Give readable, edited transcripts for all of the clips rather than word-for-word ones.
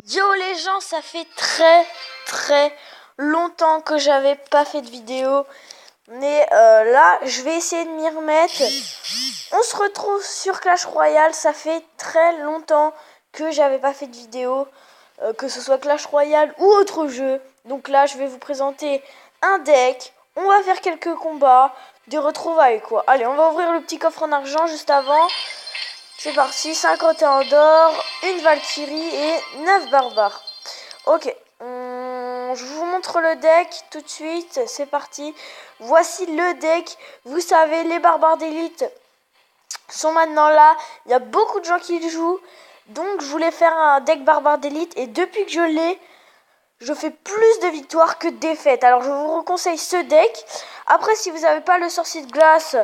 Yo les gens, ça fait très longtemps que j'avais pas fait de vidéo. Mais là, je vais essayer de m'y remettre. On se retrouve sur Clash Royale. Ça fait très longtemps que j'avais pas fait de vidéo. Que ce soit Clash Royale ou autre jeu. Donc là, je vais vous présenter un deck. On va faire quelques combats. Des retrouvailles quoi. Allez, on va ouvrir le petit coffre en argent juste avant. C'est parti, 51 d'or, une Valkyrie et 9 barbares. Ok, je vous montre le deck tout de suite, c'est parti. Voici le deck, vous savez, les barbares d'élite sont maintenant là. Il y a beaucoup de gens qui le jouent, donc je voulais faire un deck barbare d'élite. Et depuis que je l'ai, je fais plus de victoires que de défaites. Alors je vous conseille ce deck. Après, si vous n'avez pas le sorcier de glace...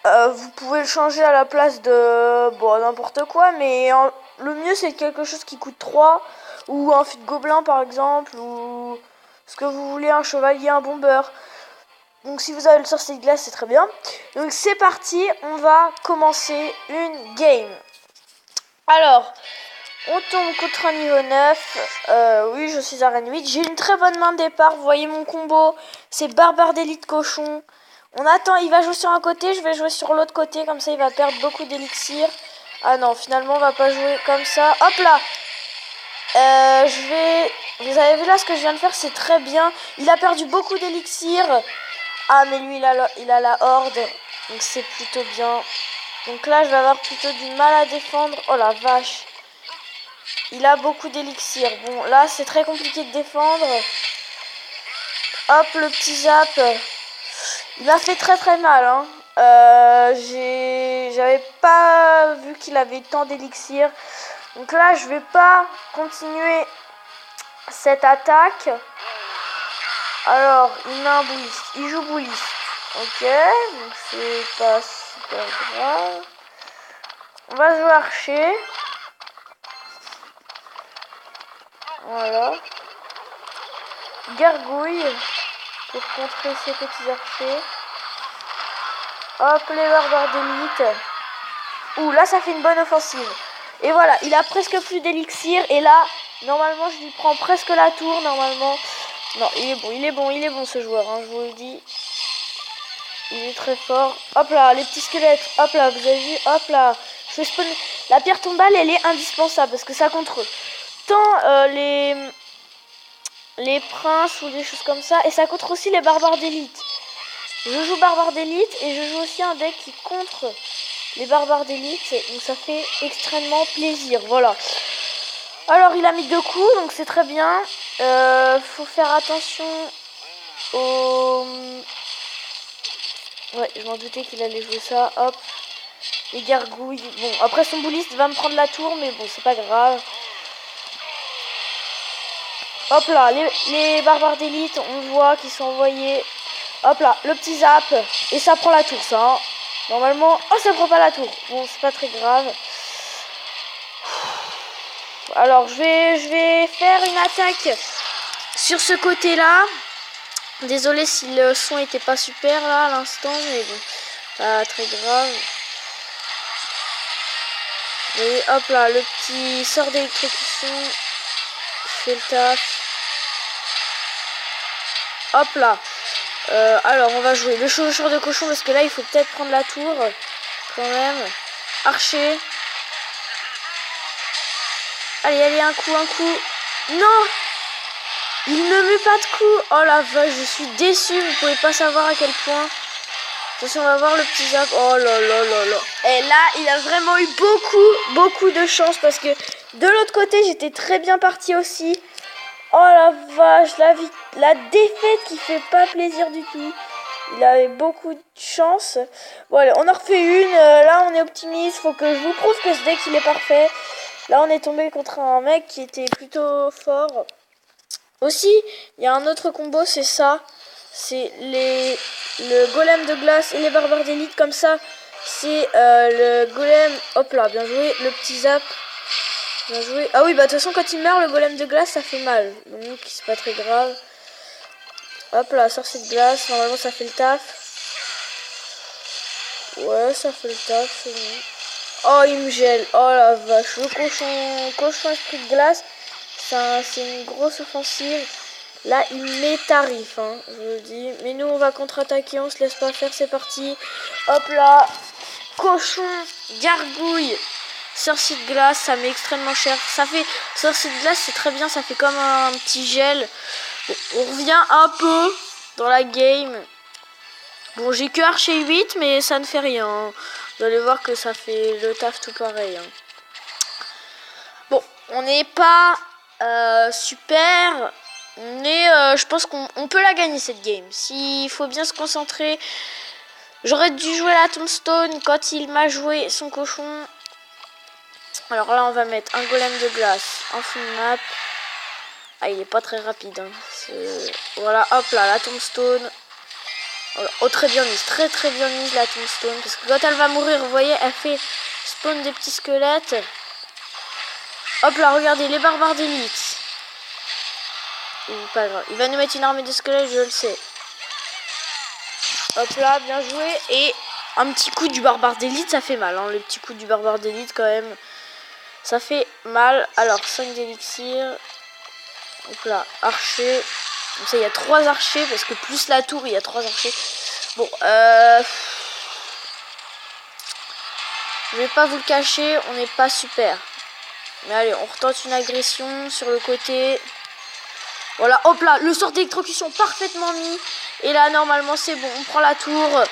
vous pouvez le changer à la place de n'importe quoi, mais le mieux c'est quelque chose qui coûte 3 ou un fut de gobelin par exemple, ou ce que vous voulez, un chevalier, un bomber. Donc si vous avez le sorcier de glace, c'est très bien. Donc c'est parti, on va commencer une game. Alors, on tombe contre un niveau 9. Oui, je suis à reine 8. J'ai une très bonne main de départ. Vous voyez mon combo, c'est barbare d'élite cochon. On attend, il va jouer sur un côté, je vais jouer sur l'autre côté, comme ça il va perdre beaucoup d'élixir. Ah non, finalement on va pas jouer comme ça. Hop là, vous avez vu là ce que je viens de faire, c'est très bien. Il a perdu beaucoup d'élixir. Ah mais lui il a la horde, donc c'est plutôt bien. Donc là je vais avoir plutôt du mal à défendre. Oh la vache, il a beaucoup d'élixir. Bon là c'est très compliqué de défendre. Hop, le petit zap. Il m'a fait très mal, hein. J'avais pas vu qu'il avait tant d'élixir. Donc là, je vais pas continuer cette attaque. Alors, il met un bully. Il joue bully. Ok, donc c'est pas super grave. On va jouer archer. Voilà. Gargouille pour contrer ces petits archers. Hop, les barbares d'élite. Ouh, là, ça fait une bonne offensive. Et voilà, il a presque plus d'élixir. Et là, normalement, je lui prends presque la tour, normalement. Non, il est bon ce joueur, hein, je vous le dis. Il est très fort. Hop là, les petits squelettes. Hop là, vous avez vu? Hop là. Je fais spawn. La pierre tombale, elle est indispensable parce que ça contre tant les princes ou des choses comme ça. Et ça contre aussi les barbares d'élite. Je joue barbare d'élite et je joue aussi un deck qui contre les barbares d'élite. Donc ça fait extrêmement plaisir. Voilà. Alors il a mis 2 coups, donc c'est très bien. Faut faire attention au... Ouais, je m'en doutais qu'il allait jouer ça. Hop. Les gargouilles. Bon, après son bouliste va me prendre la tour, mais bon, c'est pas grave. Hop là, les barbares d'élite, on voit qu'ils sont envoyés. Hop là, le petit zap. Et ça prend la tour, ça. Hein. Normalement... Oh, ça prend pas la tour. Bon, c'est pas très grave. Alors, je vais faire une attaque sur ce côté-là. Désolé si le son était pas super, là, à l'instant. Mais bon, pas très grave. Et hop là, le petit sort d'électrocution. Je fais le taf. Hop là. Alors on va jouer le chevaucheur de cochon parce que là il faut peut-être prendre la tour quand même. Archer. Allez, un coup. Non, il ne met pas de coup. Oh la vache, je suis déçue. Vous pouvez pas savoir à quel point. Attention, on va voir le petit zap. Oh là. Et là il a vraiment eu beaucoup de chance parce que de l'autre côté j'étais très bien parti aussi. Oh la vache, la défaite qui fait pas plaisir du tout. Il avait beaucoup de chance. Bon allez, on en refait une. Là on est optimiste. Faut que je vous prouve que ce deck il est parfait. Là on est tombé contre un mec qui était plutôt fort. Aussi, il y a un autre combo, c'est ça. C'est le golem de glace et les barbares d'élite comme ça. C'est le golem. Hop là, bien joué. Le petit zap. Bien joué. Ah oui, bah de toute façon, quand il meurt, le golem de glace, ça fait mal. Donc, c'est pas très grave. Hop là, sorcier de glace. Normalement, ça fait le taf. Ouais, ça fait le taf, c'est bon. Oh, il me gèle. Oh la vache. Le cochon esprit de glace, c'est une grosse offensive. Là, il met tarif, hein, je vous le dis. Mais nous, on va contre-attaquer, on se laisse pas faire, c'est parti. Hop là, cochon, gargouille, sorcier de glace, ça met extrêmement cher. Ça fait, sorcier de glace, c'est très bien, ça fait comme un petit gel. Bon, on revient un peu dans la game. Bon, j'ai que archer 8, mais ça ne fait rien. Vous allez voir que ça fait le taf tout pareil. Hein. Bon, on n'est pas super, mais je pense qu'on peut la gagner cette game. S'il faut bien se concentrer. J'aurais dû jouer la tombstone quand il m'a joué son cochon. Alors là, on va mettre un golem de glace en full map. Ah, il est pas très rapide. Hein. Voilà, hop là, la tombstone. Voilà. Oh, très bien mise, très bien mise la tombstone. Parce que quand elle va mourir, vous voyez, elle fait spawn des petits squelettes. Hop là, regardez, les barbares d'élite. Pas grave, il va nous mettre une armée de squelettes, je le sais. Hop là, bien joué. Et un petit coup du barbare d'élite, ça fait mal. Hein. Le petit coup du barbare d'élite, quand même, ça fait mal. Alors, 5 d'élixir. Hop là, archer. Comme ça, il y a 3 archers, parce que plus la tour, il y a 3 archers. Bon, je vais pas vous le cacher, on n'est pas super. Mais allez, on retente une agression sur le côté. Voilà, hop là, le sort d'électrocution parfaitement mis. Et là, normalement, c'est bon, on prend la tour.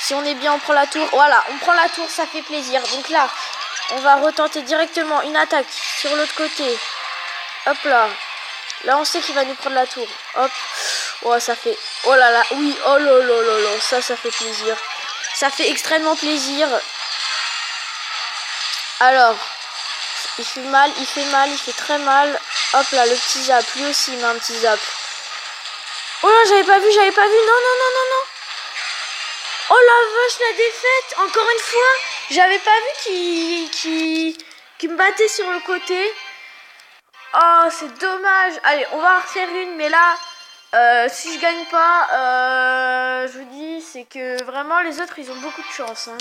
Si on est bien, on prend la tour. Voilà, on prend la tour, ça fait plaisir. Donc là, on va retenter directement une attaque sur l'autre côté. Hop là. Là, on sait qu'il va nous prendre la tour. Hop. Oh, ça fait... Oh là là, oui. Oh là là là là. Ça fait plaisir. Ça fait extrêmement plaisir. Alors, il fait mal, il fait très mal. Hop là, le petit zap. Lui aussi, il met un petit zap. Oh là, j'avais pas vu. Non, non, non, non, non. Oh la vache, la défaite. Encore une fois, j'avais pas vu qu'il me battait sur le côté. Oh, c'est dommage. Allez, on va en refaire une, mais là, si je gagne pas, je vous dis, c'est que vraiment les autres, ils ont beaucoup de chance. Hein.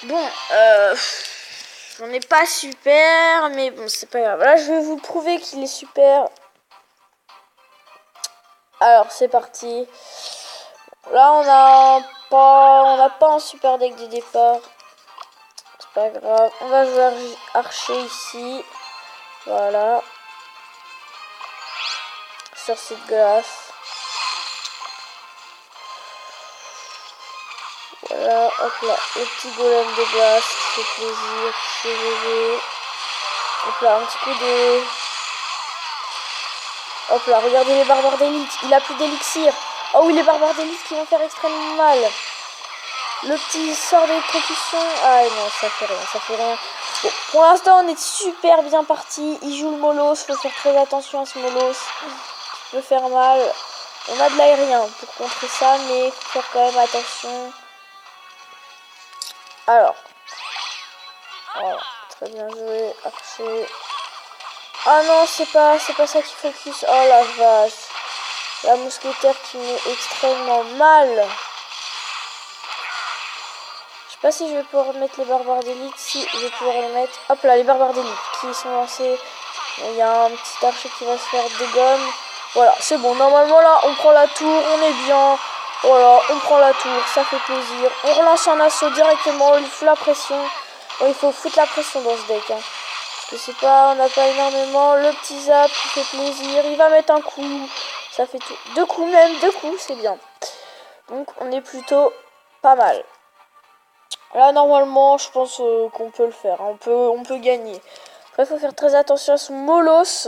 Bon, on n'est pas super, mais bon, c'est pas grave. Là, je vais vous prouver qu'il est super. Alors, c'est parti. Là, on n'a pas un super deck de départ. C'est pas grave. On va jouer archer ici. Voilà. Sorcier de glace. Voilà, hop là, le petit golem de glace qui fait plaisir, qui fait rêver. Hop là, un petit coup de... Hop là, regardez les barbares d'élite, il a plus d'élixir. Oh oui, les barbares d'élite qui vont faire extrêmement mal. Le petit sort d'électrocution. Ah non, ça fait rien. Bon, pour l'instant, on est super bien parti. Il joue le molosse, faut faire très attention à ce molosse. Il peut faire mal. On a de l'aérien pour contrer ça, mais il faut faire quand même attention. Alors. Voilà, très bien joué, archer. Ah non, c'est pas ça qui focus. Oh la vache. La mousquetaire qui met extrêmement mal. Je sais pas si je vais pouvoir mettre les barbares d'élite. Si, je vais pouvoir les mettre. Hop là, les barbares d'élite qui sont lancés. Il y a un petit archer qui va se faire dégomme. Voilà, c'est bon. Normalement là, on prend la tour, on est bien. Voilà, on prend la tour, ça fait plaisir. On relance un assaut directement, il fout la pression. Bon, il faut foutre la pression dans ce deck. Hein. Parce que c'est pas, on n'a pas énormément. Le petit zap qui fait plaisir. Il va mettre un coup. Ça fait tout. 2 coups même, 2 coups, c'est bien. Donc on est plutôt pas mal. Là normalement je pense qu'on peut le faire. On peut gagner. Après il faut faire très attention à ce molosse.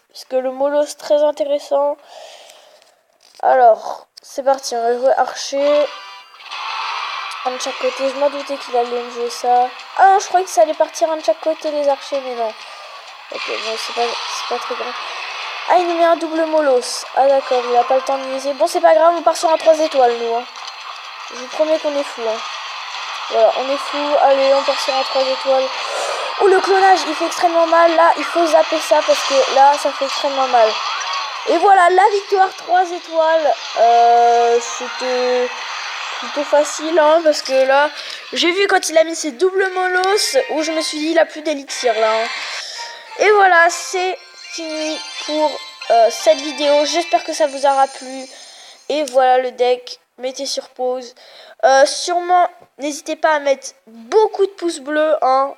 Puisque le molosse très intéressant. Alors, c'est parti, on va jouer archer. Un de chaque côté, je m'en doutais qu'il allait me jouer ça. Ah non, je croyais que ça allait partir un de chaque côté les archers, mais non. Ok, bon, c'est pas très grave. Ah, il nous met un double molosse. Ah d'accord, il a pas le temps de miser. Bon, c'est pas grave, on part sur un 3 étoiles, nous. Hein. Je vous promets qu'on est fou. Hein. Voilà, on est fou. Allez, on part sur un 3 étoiles. Oh, le clonage, il fait extrêmement mal. Là, il faut zapper ça parce que là, ça fait extrêmement mal. Et voilà, la victoire 3 étoiles. C'était plutôt facile, hein, parce que là, j'ai vu quand il a mis ses doubles molosses, où je me suis dit, il a plus d'élixir, là. Hein. Et voilà, c'est fini pour cette vidéo. J'espère que ça vous aura plu. Et voilà le deck. Mettez sur pause. Sûrement, n'hésitez pas à mettre beaucoup de pouces bleus. Hein.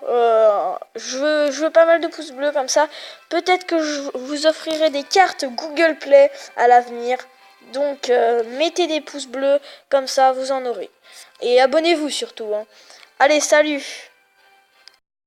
Je veux pas mal de pouces bleus comme ça. Peut-être que je vous offrirai des cartes Google Play à l'avenir. Donc, mettez des pouces bleus. Comme ça, vous en aurez. Et abonnez-vous surtout. Hein. Allez, salut!